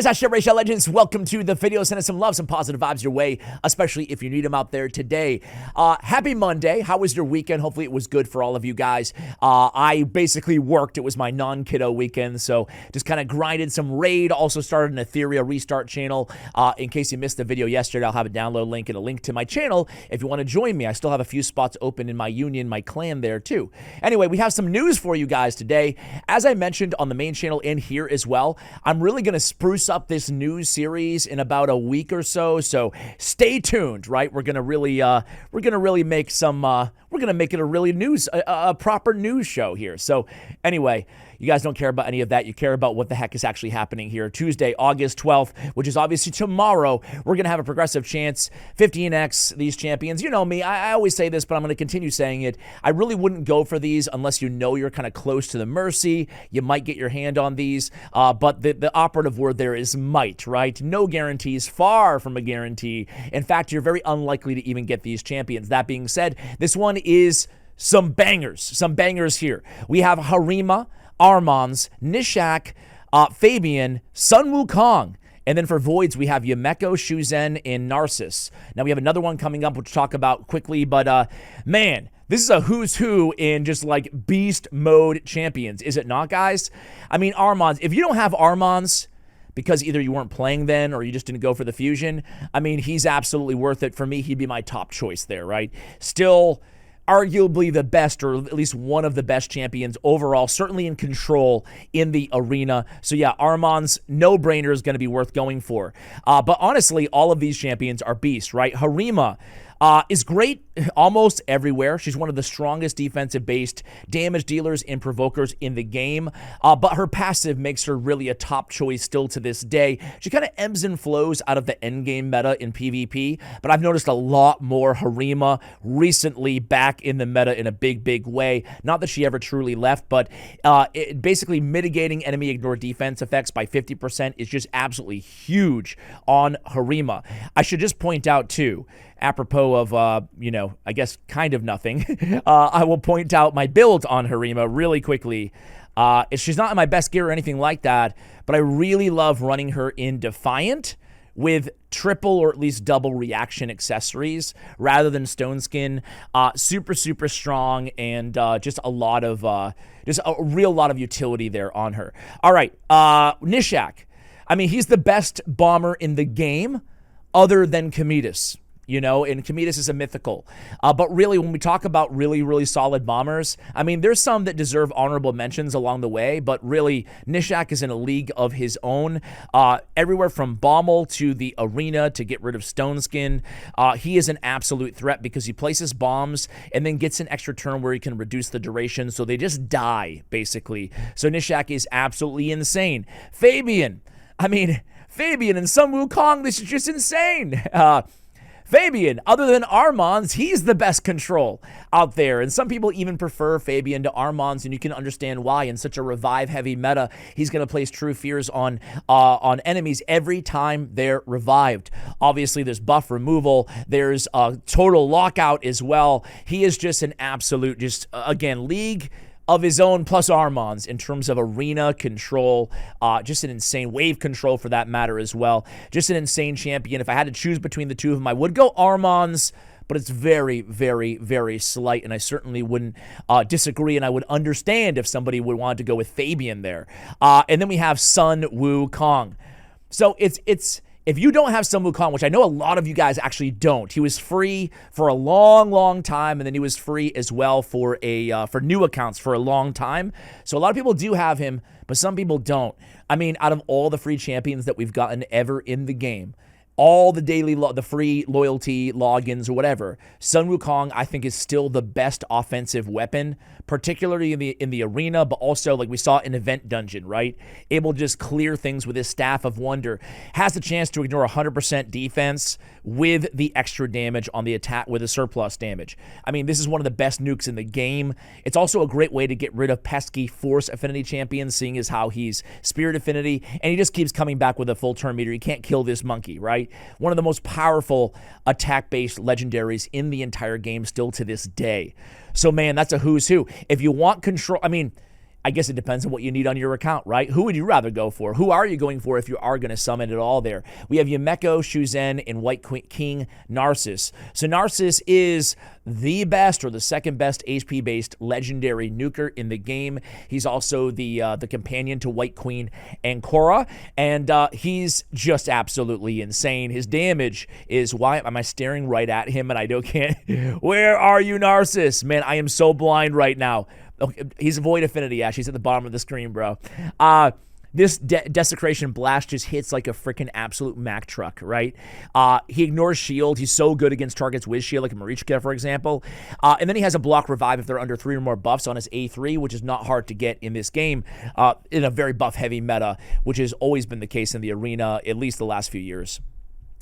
Guys, Rachel Legends, welcome to the video. Send us some love, some positive vibes your way, especially if you need them out there today. Happy Monday. How was your weekend? Hopefully it was good for all of you guys. I basically worked. It was my non-kiddo weekend, so just kind of grinded some Raid. Also started an Ethereum restart channel. In case you missed the video yesterday, I'll have a download link and a link to my channel if you want to join me. I still have a few spots open in my union, my clan there too. Anyway, we have some news for you guys today. As I mentioned on the main channel and here as well, I'm really going to spruce up this news series in about a week or so. So stay tuned, right? We're gonna really make some. We're gonna make it a really a proper news show here. So anyway, you guys don't care about any of that. You care about what the heck is actually happening here. Tuesday, August 12th, which is obviously tomorrow. We're gonna have a progressive chance. 15x these champions. You know me. I always say this, but I'm gonna continue saying it. I really wouldn't go for these unless you know you're kind of close to the Mercy. You might get your hand on these, but the operative word there is might, right? No guarantees, far from a guarantee. In fact, you're very unlikely to even get these champions. That being said, this one is some bangers here. We have Harima, Armanz, Nishak, Fabian, Sun Wukong. And then for Voids, we have Yumeko, Shuzen, and Narcissus. Now we have another one coming up, which we'll talk about quickly, but man, this is a who's who in just like beast mode champions, is it not, guys? I mean, Armanz, if you don't have Armanz, because either you weren't playing then or you just didn't go for the fusion, I mean, he's absolutely worth it. For me, he'd be my top choice there, right? Still arguably the best, or at least one of the best champions overall, certainly in control in the arena. So yeah, Armanz, no-brainer, is going to be worth going for. But honestly, all of these champions are beasts, right? Harima is great almost everywhere. She's one of the strongest defensive-based damage dealers and provokers in the game, but her passive makes her really a top choice still to this day. She kind of ebbs and flows out of the endgame meta in PvP, but I've noticed a lot more Harima recently back in the meta in a big way. Not that she ever truly left, but basically mitigating enemy ignore defense effects by 50% is just absolutely huge on Harima. I should just point out, too, apropos of, I guess kind of nothing, I will point out my build on Harima really quickly. She's not in my best gear or anything like that, but I really love running her in Defiant with triple or at least double reaction accessories rather than Stone Skin. Super strong, and just a lot of, just a real lot of utility there on her. All right, Nishak. I mean, he's the best bomber in the game other than Cometus. You know, and Cometus is a mythical. But really, when we talk about really solid bombers, I mean, there's some that deserve honorable mentions along the way, but really, Nishak is in a league of his own. Everywhere from Bommel to the arena to get rid of Stone Skin, he is an absolute threat because he places bombs and then gets an extra turn where he can reduce the duration, so they just die, basically. So Nishak is absolutely insane. Fabian. I mean, Fabian and Sun Wukong, this is just insane. Fabian, other than Armanz, he's the best control out there. And some people even prefer Fabian to Armanz, and you can understand why. In such a revive-heavy meta, he's going to place True Fears on enemies every time they're revived. Obviously, there's buff removal. There's total lockout as well. He is just an absolute, again, league of his own, plus Armanz in terms of arena control, just an insane wave control for that matter as well. Just an insane champion. If I had to choose between the two of them, I would go Armanz, but it's very slight, and I certainly wouldn't disagree, and I would understand if somebody would want to go with Fabian there. And then we have Sun Wukong. So it's if you don't have Sun Wukong, which I know a lot of you guys actually don't, he was free for a long time, and then he was free as well for new accounts for a long time. So a lot of people do have him, but some people don't. I mean, out of all the free champions that we've gotten ever in the game, all the daily, the free loyalty logins or whatever, Sun Wukong, I think, is still the best offensive weapon, particularly in the arena, but also like we saw in Event Dungeon, right? Able to just clear things with his Staff of Wonder. Has the chance to ignore 100% defense with the extra damage on the attack, with the surplus damage. I mean, this is one of the best nukes in the game. It's also a great way to get rid of pesky Force Affinity champions, seeing as how he's Spirit Affinity, and he just keeps coming back with a full turn meter. You can't kill this monkey, right? One of the most powerful attack-based legendaries in the entire game still to this day. So, man, that's a who's who. If you want control, I mean, I guess it depends on what you need on your account, right? Who would you rather go for? Who are you going for if you are going to summon it all there? We have Yumeko, Shuzen, and White King Narcissus. So Narcissus is the best or the second best HP-based legendary nuker in the game. He's also the companion to White Queen Ancora, and he's just absolutely insane. His damage is, why am I staring right at him and I can't? Where are you, Narcissus? Man, I am so blind right now. Okay, he's Void Affinity Ash. He's at the bottom of the screen, bro. This Desecration Blast just hits like a freaking absolute Mack truck, right? He ignores shield. He's so good against targets with shield, like Marichka, for example. And then he has a block revive if they're under 3 or more buffs on his A3, which is not hard to get in this game in a very buff-heavy meta, which has always been the case in the arena, at least the last few years.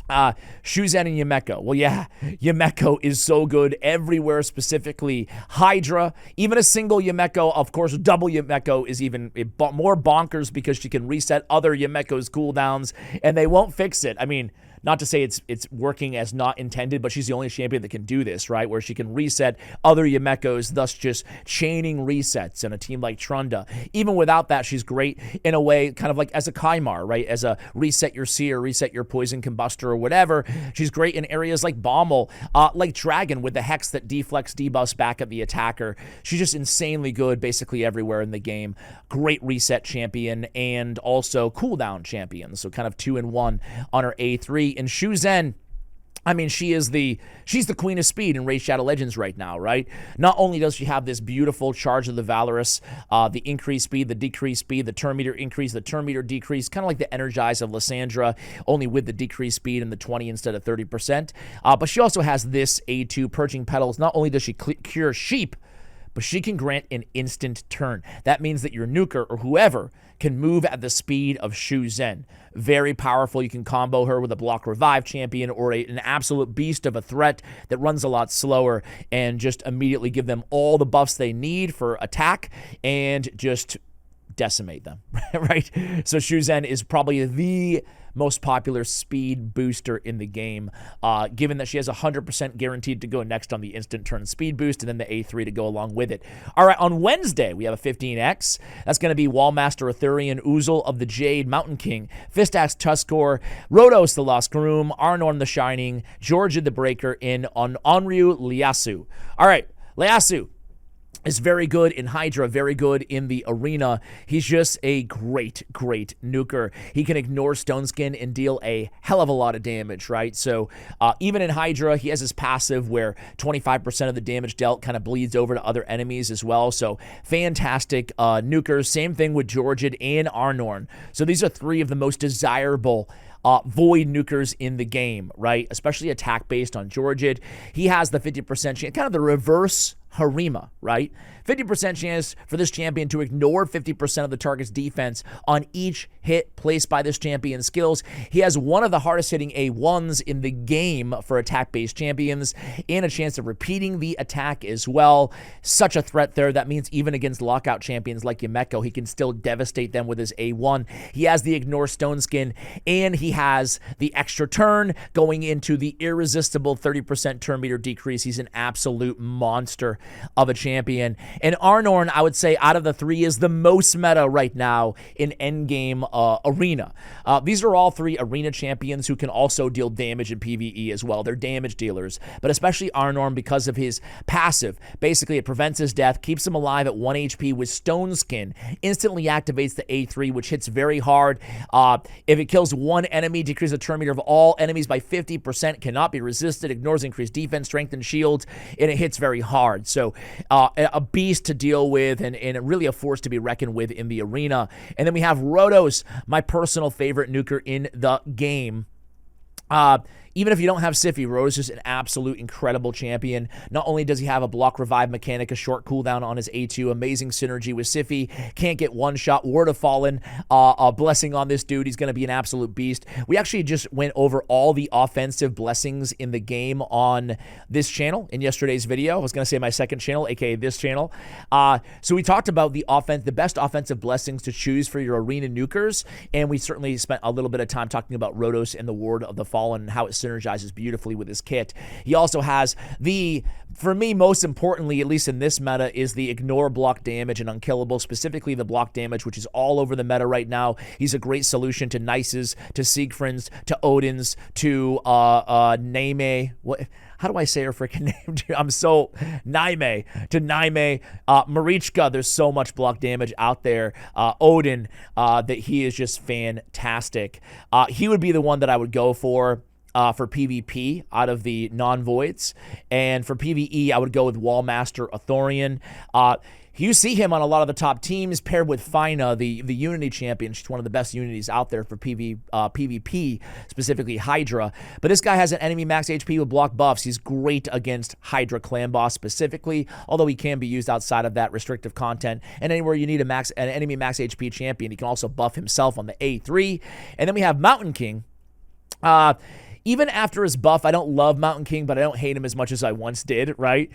Shuzen and Yumeko. Well, yeah, Yumeko is so good everywhere, specifically Hydra. Even a single Yumeko, of course, double Yumeko is even more bonkers because she can reset other Yumeko's cooldowns, and they won't fix it. I mean, not to say it's working as not intended, but she's the only champion that can do this, right? Where she can reset other Yumekos, thus just chaining resets in a team like Trunda. Even without that, she's great in a way, kind of like as a Kymar, right? As a reset your Seer, reset your Poison Combustor or whatever. She's great in areas like Bommel, like Dragon with the Hex that deflects debuffs back at the attacker. She's just insanely good basically everywhere in the game. Great reset champion and also cooldown champion. So kind of 2-in-1 on her A3. And Shuzen, I mean, she's the queen of speed in Raid Shadow Legends right now, right? Not only does she have this beautiful Charge of the Valorous, the increased speed, the decreased speed, the turn meter increase, the turn meter decrease, kind of like the Energize of Lysandra, only with the decreased speed and the 20 instead of 30%. But she also has this A2, Purging Petals. Not only does she cure sheep, but she can grant an instant turn. That means that your nuker or whoever can move at the speed of Shuzen. Very powerful. You can combo her with a block revive champion or an absolute beast of a threat that runs a lot slower and just immediately give them all the buffs they need for attack and just decimate them, right? So Shuzen is probably the most popular speed booster in the game, given that she has 100% guaranteed to go next on the instant turn speed boost and then the A3 to go along with it. All right, on Wednesday, we have a 15X. That's going to be Wallmaster Arthurian, Uzel of the Jade, Mountain King, Fistax Tuskor, Rhodos the Lost Groom, Arnorn the Shining, Georgia the Breaker, and Onryu Ieyasu. All right, Ieyasu is very good in Hydra, very good in the arena. He's just a great, great nuker. He can ignore Stone Skin and deal a hell of a lot of damage, right? So even in Hydra, he has his passive where 25% of the damage dealt kind of bleeds over to other enemies as well. So fantastic nukers. Same thing with Georgid and Arnorn. So these are 3 of the most desirable Void nukers in the game, right? Especially attack-based on Georgid. He has the 50% chance, kind of the reverse Harima, right? 50% chance for this champion to ignore 50% of the target's defense on each hit placed by this champion's skills. He has one of the hardest hitting A1s in the game for attack-based champions and a chance of repeating the attack as well. Such a threat there. That means even against lockout champions like Yumeko, he can still devastate them with his A1. He has the Ignore Stone Skin, and he has the extra turn going into the irresistible 30% turn meter decrease. He's an absolute monster of a champion. And Arnorn, I would say, out of the 3 is the most meta right now in endgame arena. These are all 3 arena champions who can also deal damage in PvE as well. They're damage dealers, but especially Arnorn because of his passive. Basically, it prevents his death, keeps him alive at 1 HP with Stone Skin, instantly activates the A3, which hits very hard. If it kills one enemy, decreases the turn meter of all enemies by 50%, cannot be resisted, ignores increased defense, strength, and shields, and it hits very hard. So a beast to deal with and really a force to be reckoned with in the arena. And then we have Rhodos, my personal favorite nuker in the game. Even if you don't have Siphi, Rhodos is an absolute incredible champion. Not only does he have a block revive mechanic, a short cooldown on his A2, amazing synergy with Siphi, can't get one shot, Word of Fallen, a blessing on this dude. He's going to be an absolute beast. We actually just went over all the offensive blessings in the game on this channel in yesterday's video. I was going to say my second channel, aka this channel. So we talked about the best offensive blessings to choose for your arena nukers, and we certainly spent a little bit of time talking about Rhodos and the Word of the Fallen and how it synergizes beautifully with his kit. He also has for me, most importantly, at least in this meta, is the ignore block damage and unkillable, specifically the block damage, which is all over the meta right now. He's a great solution to Nices, to Siegfrieds, to Odins, to Neime. What? How do I say her freaking name? I'm so Neime to Neime, Marichka. There's so much block damage out there. Odin, that he is just fantastic. He would be the one that I would go for PvP out of the non-voids, and for PvE, I would go with Wallmaster Athorian. You see him on a lot of the top teams paired with Fina, the Unity champion. She's one of the best Unities out there for PvP, specifically Hydra. But this guy has an enemy max HP with block buffs. He's great against Hydra clan boss specifically, although he can be used outside of that restrictive content. And anywhere you need an enemy max HP champion, he can also buff himself on the A3. And then we have Mountain King. Even after his buff, I don't love Mountain King, but I don't hate him as much as I once did, right?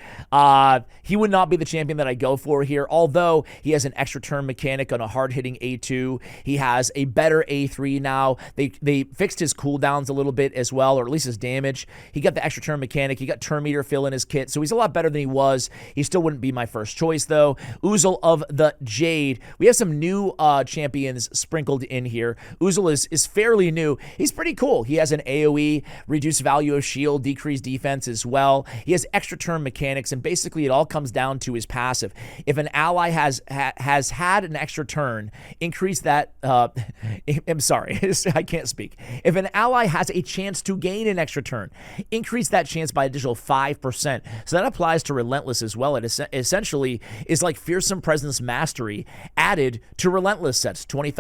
He would not be the champion that I go for here, although he has an extra turn mechanic on a hard-hitting A2. He has a better A3 now. They fixed his cooldowns a little bit as well, or at least his damage. He got the extra turn mechanic. He got turn meter fill in his kit, so he's a lot better than he was. He still wouldn't be my first choice, though. Uzel of the Jade. We have some new champions sprinkled in here. Uzel is fairly new. He's pretty cool. He has an AoE, reduced value of shield, decreased defense as well. He has extra turn mechanics, and basically it all comes down to his passive. If an ally has had an extra turn, increase that. I'm sorry, I can't speak. If an ally has a chance to gain an extra turn, increase that chance by additional 5%. So that applies to Relentless as well. It essentially is like Fearsome Presence Mastery added to Relentless sets, 20,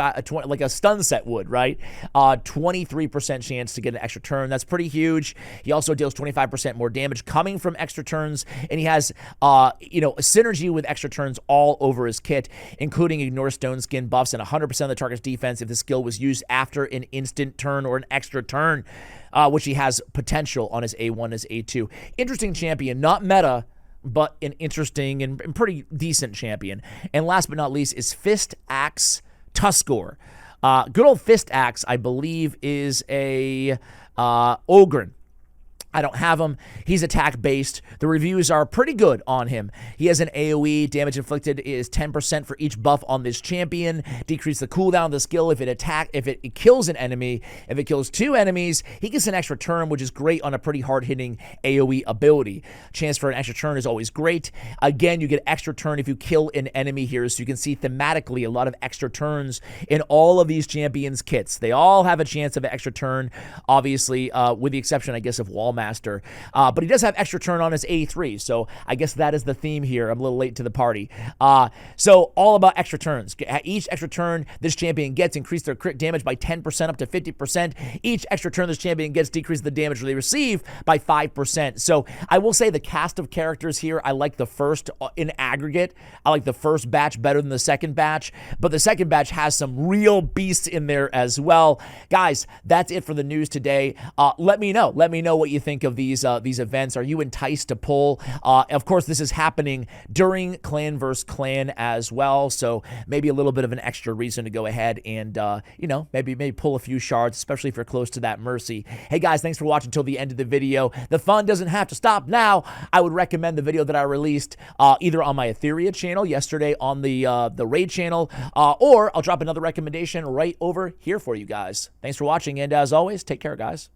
like a stun set would, right? 23% chance to get an extra turn. That's pretty huge. He also deals 25% more damage coming from extra turns, and he has synergy with extra turns all over his kit, including ignore stone skin buffs and 100% of the target's defense if the skill was used after an instant turn or an extra turn, which he has potential on his A1, his A2. Interesting champion, not meta, but an interesting and pretty decent champion. And last but not least is Fist Axe Tuskor. Good old Fist Axe, I believe, is a Ogryn. I don't have him. He's attack-based. The reviews are pretty good on him. He has an AoE. Damage inflicted is 10% for each buff on this champion. Decrease the cooldown of the skill if it kills an enemy. If it kills 2 enemies, he gets an extra turn, which is great on a pretty hard-hitting AoE ability. Chance for an extra turn is always great. Again, you get extra turn if you kill an enemy here, so you can see thematically a lot of extra turns in all of these champions' kits. They all have a chance of an extra turn, obviously, with the exception, I guess, of Wallmaster. But he does have extra turn on his A3, so I guess that is the theme here. I'm a little late to the party. So all about extra turns. Each extra turn this champion gets increase their crit damage by 10% up to 50%. Each extra turn this champion gets decrease the damage they receive by 5%. So I will say the cast of characters here, I like the first in aggregate. I like the first batch better than the second batch, but the second batch has some real beasts in there as well. Guys, that's it for the news today. Let me know what you think of these events. Are you enticed to pull? Of course, this is happening during Clan vs. Clan as well, so maybe a little bit of an extra reason to go ahead and maybe pull a few shards, especially if you're close to that Mercy. Hey guys, thanks for watching until the end of the video. The fun doesn't have to stop now. I would recommend the video that I released either on my Etheria channel yesterday on the Raid channel, or I'll drop another recommendation right over here for you guys. Thanks for watching, and as always, take care, guys.